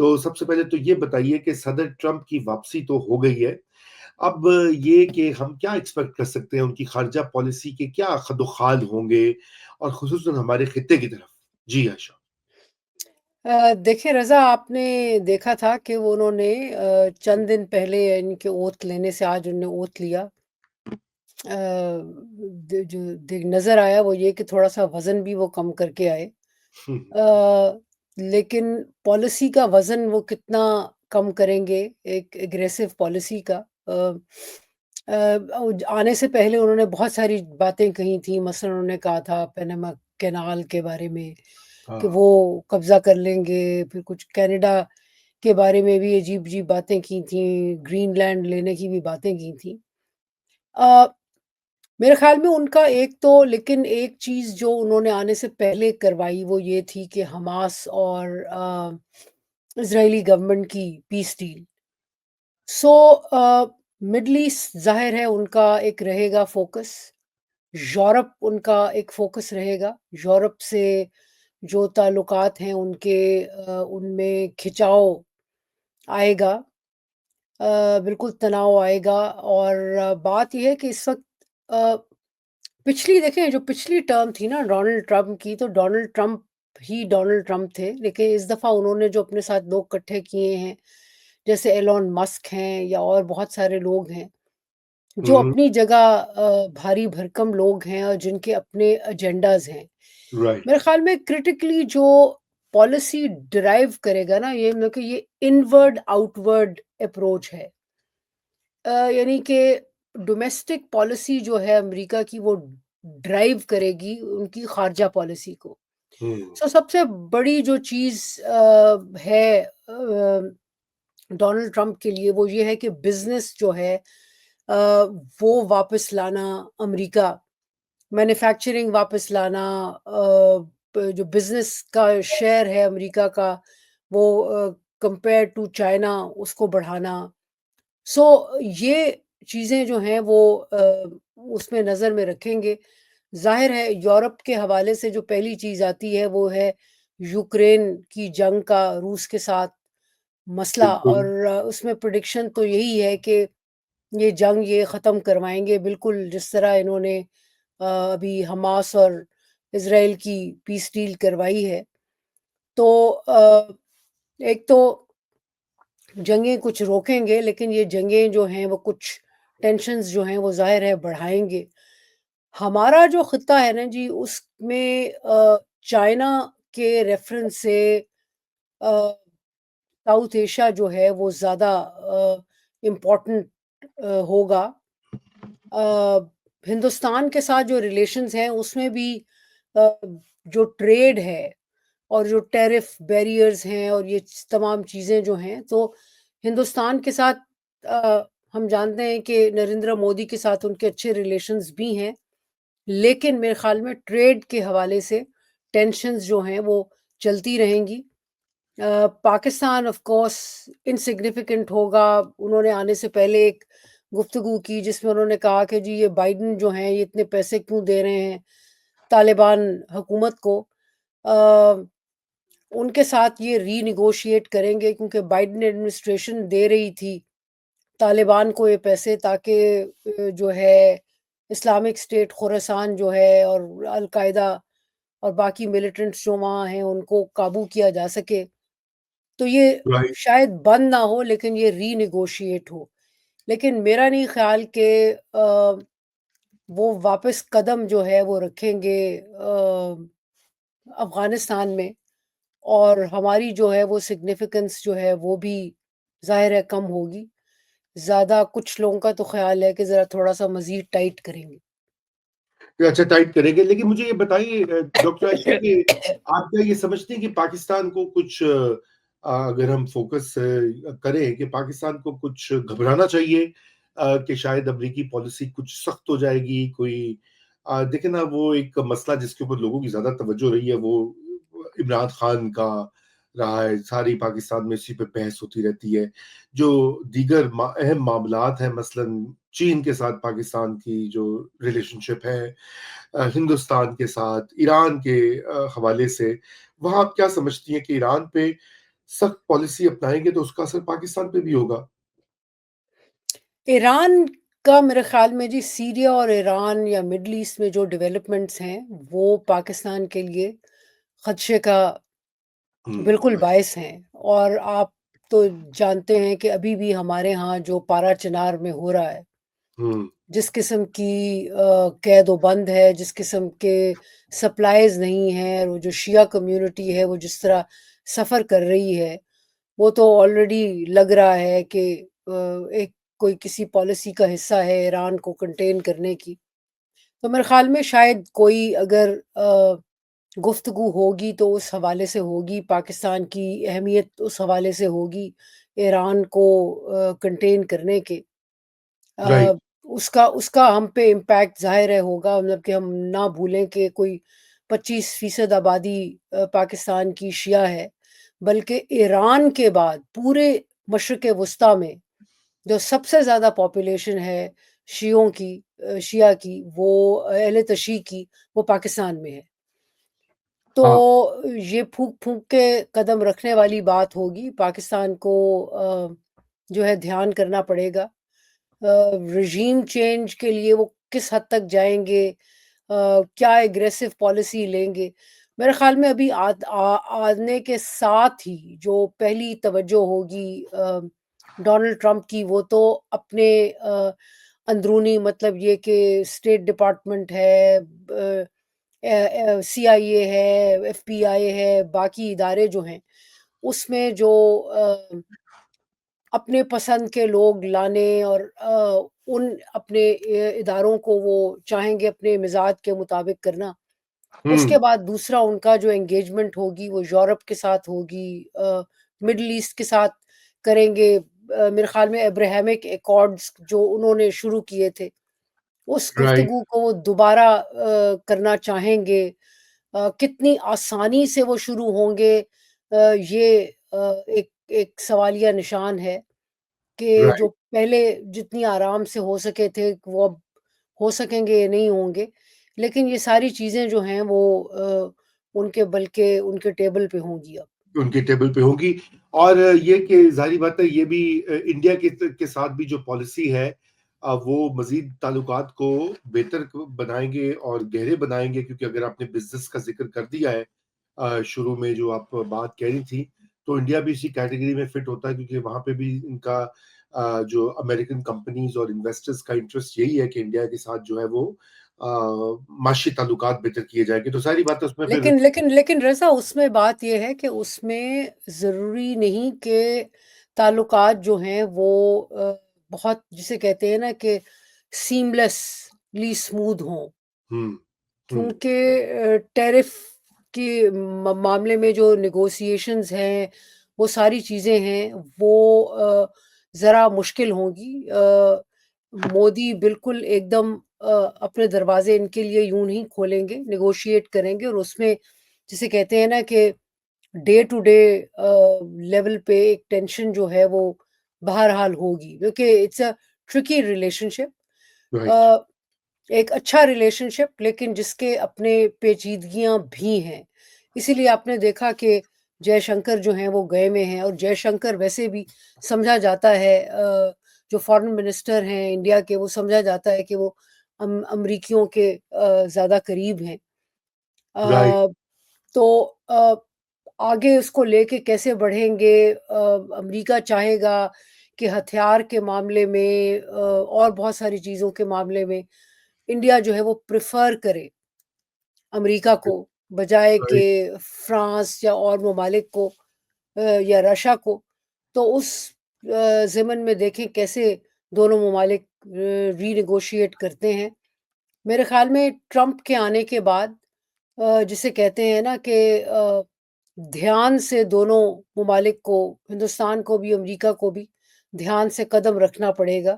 तो सबसे पहले तो ये बताइए कि सदर ट्रंप की वापसी तो हो गई है। अब ये कि हम क्या एक्सपेक्ट कर सकते हैं, उनकी खारजा पॉलिसी के क्या खदोखाल होंगे और खुसूसन हमारे खित्ते की तरफ? जी, आयशा। देखिए रज़ा, आपने देखा था कि वो उन्होंने चंद दिन पहले इनके ओथ लेने से आज उन्होंने ओथ लिया। जो नज़र आया वो ये कि थोड़ा-सा वज़न भी वो कम करके आए। हुँ, लेकिन पॉलिसी का वज़न वो कितना कम करेंगे, एक एग्रेसिव पॉलिसी का। आने से पहले उन्होंने बहुत सारी बातें कही थी, मसलन उन्होंने कहा था पनामा कैनाल के बारे में कि हाँ। वो कब्ज़ा कर लेंगे, फिर कुछ कनाडा के बारे में भी अजीब-अजीब बातें की थी, ग्रीनलैंड लेने की भी बातें की थी। अ, मेरे ख़्याल में उनका एक तो, लेकिन एक चीज़ जो उन्होंने आने से पहले करवाई वो ये थी कि हमास और इज़राइली गवर्नमेंट की peace deal. So middle east ज़ाहिर है उनका एक रहेगा फ़ोकस, यूरोप उनका एक फ़ोकस रहेगा। यूरोप से जो ताल्लुकात हैं उनके, उनमें खिंचाव आएगा, बिल्कुल तनाव आएगा। और बात ये है कि इस वक़्त अ, पिछली देखें, जो पिछली टर्म थी ना डोनाल्ड ट्रंप की, तो डोनाल्ड ट्रंप ही डोनाल्ड ट्रंप थे। लेकिन इस दफ़ा उन्होंने जो अपने साथ लोग इकट्ठे किए हैं, जैसे एलन मस्क हैं या और बहुत सारे लोग हैं, जो हुँ, अपनी जगह भारी भरकम लोग हैं और जिनके अपने एजेंडाज़ हैं। राइट। मेरे ख़्याल में क्रिटिकली जो पॉलिसी डिराइव करेगा ना, ये मतलब कि ये इनवर्ड आउटवर्ड अप्रोच है। यानी कि डोमेस्टिक पॉलिसी जो है अमेरिका की, वो ड्राइव करेगी उनकी खारजा पॉलिसी को। हुँ, सो सबसे बड़ी जो चीज़ है डोनाल्ड ट्रंप के लिए, वो ये है कि बिजनेस जो है वो वापस लाना अमेरिका, मैन्युफैक्चरिंग वापस लाना, जो बिजनेस का शेयर है अमेरिका का वो कंपेयर टू चाइना उसको बढ़ाना। सो ये चीज़ें जो हैं वो उसमें नज़र में रखेंगे। ज़ाहिर है यूरोप के हवाले से जो पहली चीज़ आती है वो है यूक्रेन की जंग का रूस के साथ मसला। बिल्कुल, और उसमें प्रेडिक्शन तो यही है कि ये जंग ये ख़त्म करवाएँगे, बिल्कुल जिस तरह इन्होंने अभी हमास और इज़राइल की पीस डील करवाई है। तो एक तो जंगें कुछ रोकेंगे, लेकिन ये जंगें जो हैं वो कुछ टेंशन्स जो हैं वो ज़ाहिर है बढ़ाएँगे। हमारा जो खित्ता है ना जी, उसमें चाइना के रेफ़रेंस से अ, साउथ एशिया जो है वो ज़्यादा इम्पोर्टेंट होगा। अ, हिंदुस्तान के साथ जो रिलेशंस हैं उसमें भी अ, जो ट्रेड है और जो टैरिफ बैरियर्स हैं और ये तमाम चीज़ें जो हैं, तो हिंदुस्तान के साथ हम जानते हैं कि नरेंद्र मोदी के साथ उनके अच्छे रिलेशंस भी हैं। लेकिन मेरे ख़्याल में ट्रेड के हवाले से टेंशन्स जो हैं वो चलती रहेंगी। पाकिस्तान ऑफ कोर्स इनसिग्निफिकेंट होगा। उन्होंने आने से पहले एक गुफ्तगू की जिसमें उन्होंने कहा कि जी ये बाइडेन जो हैं ये इतने पैसे क्यों दे रहे हैं तालिबान हुकूमत को। अ, उनके साथ ये रीनेगोशिएट करेंगे क्योंकि बाइडेन एडमिनिस्ट्रेशन दे रही थी तालिबान को ये पैसे ताकि जो है इस्लामिक स्टेट खुरासान जो है और अल-कायदा और बाकी मिलिटेंट्स जो वहाँ हैं उनको काबू किया जा सके। तो ये राइट। शायद बंद ना हो, लेकिन ये रीनेगोशिएट हो। लेकिन मेरा नहीं ख़्याल कि वो वापस कदम जो है वो रखेंगे अफ़गानिस्तान में। और हमारी जो है वो सिग्निफिकेंस जो है वो भी ज़ाहिर है कम होगी। ज़्यादा कुछ लोगों का तो ख़्याल है कि ज़रा थोड़ा-सा मज़ीद टाइट करेंगे। अच्छा, टाइट करेंगे, लेकिन मुझे ये बताइए डॉक्टर आयशा कि आप क्या ये समझते हैं कि पाकिस्तान को कुछ अगर हम फ़ोकस करें कि पाकिस्तान को कुछ घबराना चाहिए कि शायद अमरीकी पॉलिसी कुछ सख्त हो जाएगी, कोई देखिए ना वो एक मसला जिसके ऊपर लोगों की ज़्यादा तवज्जो रही है वो इमरान खान का रहा है, सारी पाकिस्तान में इसी पे बहस होती रहती है। जो दीगर अहम मामलात हैं मसलन चीन के साथ पाकिस्तान की जो रिलेशनशिप है, हिंदुस्तान के साथ, ईरान के हवाले से, वहाँ आप क्या समझती हैं कि ईरान पे सख्त पॉलिसी अपनाएँगे तो उसका असर पाकिस्तान पे भी होगा। ईरान का मेरे ख़्याल में जी सीरिया और ईरान या मिडल ईस्ट में जो डेवलपमेंट्स हैं, वो पाकिस्तान के लिए ख़दशे का बिल्कुल राइट। बायस हैं। और आप तो जानते हैं कि अभी भी हमारे यहाँ जो पारा चिनार में हो रहा है, हुँ, जिस किस्म की कैद-ओ-बंद है, जिस किस्म के सप्लाइज़ नहीं हैं, वो जो शिया कम्युनिटी है, वो जिस तरह सफ़र कर रही है, वो तो ऑलरेडी लग रहा है कि एक कोई किसी पॉलिसी का हिस्सा है ईरान को कंटेन करने की। तो मेरे ख़्याल में शायद कोई अगर गुफ्तगू होगी तो उस हवाले से होगी, पाकिस्तान की अहमियत उस हवाले से होगी, ईरान को कंटेन करने के। राइट। अ, उसका उसका हम पे इम्पैक्ट ज़ाहिर है होगा, मतलब कि हम ना भूलें कि कोई 25% आबादी पाकिस्तान की शिया है, बल्कि ईरान के बाद पूरे मशरिक़ वुस्ता में जो सबसे ज़्यादा पॉपुलेशन है शियों की, शिया की, वो अहले तशी की, वो पाकिस्तान में है। हाँ, तो ये फूँक-फूँक के कदम रखने वाली बात होगी, पाकिस्तान को जो है ध्यान करना पड़ेगा। रिजीम चेंज के लिए वो किस हद तक जाएँगे, क्या एग्रेसिव पॉलिसी लेंगे। मेरे ख़्याल में अभी आने के साथ ही जो पहली तवज्जो होगी डोनाल्ड ट्रंप की, वो तो अपने अंदरूनी, मतलब ये कि स्टेट डिपार्टमेंट है, सीआईए है, एफबीआई है, बाकी इदारे जो हैं, उसमें जो अपने पसंद के लोग लाने और उन अपने इदारों को वो चाहेंगे अपने मिज़ाज के मुताबिक करना। उसके हुँ, बाद दूसरा उनका जो एंगेजमेंट होगी वो यूरोप के साथ होगी, मिडल ईस्ट के साथ करेंगे। मेरे ख़्याल में अब्राहमिक एकॉर्ड्स जो उन्होंने शुरू किए थे, उस राइट। गुफ्तगू को वो दोबारा करना चाहेंगे। कितनी आसानी से वो शुरू होंगे, ये एक एक सवालिया निशान है कि जो राइट। पहले जितनी आराम से हो सके थे, वो अब हो सकेंगे या नहीं होंगे। लेकिन ये सारी चीज़ें जो हैं वो उनके बल्कि उनके टेबल पे होंगी अब। उनके टेबल पे होंगी और ये कि ज़ाहिर बात है ये भी इंडिया के साथ भी जो पॉलिसी है वो मज़ीद ताल्लुकात को बेहतर क बनाएँगे और गहरे बनाएँगे क्योंकि अगर आपने बिज़नेस का ज़िक्र कर दिया है शुरू में जो आप बात कह रही थी, तो इंडिया भी इसी कैटेगरी में फिट होता है क्योंकि वहाँ पे भी इनका जो अमेरिकन कंपनीज़ और इन्वेस्टर्स का इंटरेस्ट यही है कि इंडिया के साथ जो है वो माशी ताल्लुकात बेहतर किए जाएँगे। तो ज़ाहिर बात है उसमें फिर लेकिन रज़ा, उसमें बात ये है कि उसमें ज़रूरी नहीं कि ताल्लुकात जो हैं वो बहुत, जिसे कहते हैं ना कि सीमलेसली स्मूथ हों। हुँ, हुँ, क्योंकि टैरिफ के मामले में जो नेगोशिएशंस हैं, वो सारी चीज़ें हैं, वो ज़रा मुश्किल होंगी। मोदी बिल्कुल एकदम अपने दरवाजे इनके लिए यूं नहीं खोलेंगे, नेगोशिएट करेंगे और उसमें जिसे कहते हैं ना कि डे टू डे लेवल पे एक टेंशन जो है वो बहरहाल होगी, क्योंकि it's a tricky relationship. Right. एक अच्छा रिलेशनशिप, लेकिन जिसके अपने पेचीदगियाँ भी हैं। इसीलिए आपने देखा कि जयशंकर जो हैं वो गए में हैं, और जयशंकर वैसे भी समझा जाता है, जो फॉरेन मिनिस्टर हैं इंडिया के, वो समझा जाता है कि वो अमरीकियों के ज़्यादा करीब हैं। राइट। अ, तो आगे उसको लेके कैसे बढ़ेंगे? अमेरिका चाहेगा कि हथियार के मामले में और बहुत सारी चीज़ों के मामले में इंडिया जो है वो प्रेफ़र करे अमेरिका को, बजाए कि राइट। फ्रांस या और ममालिक को, या रशिया को। तो उस ज़िमन में देखें कैसे दोनों ममालिक रीनेगोशिएट करते हैं। मेरे ख़्याल में ट्रंप के आने के बाद जिसे कहते हैं ना कि ध्यान से दोनों ममालिक को, हिंदुस्तान को भी, अमेरिका को भी ध्यान से कदम रखना पड़ेगा।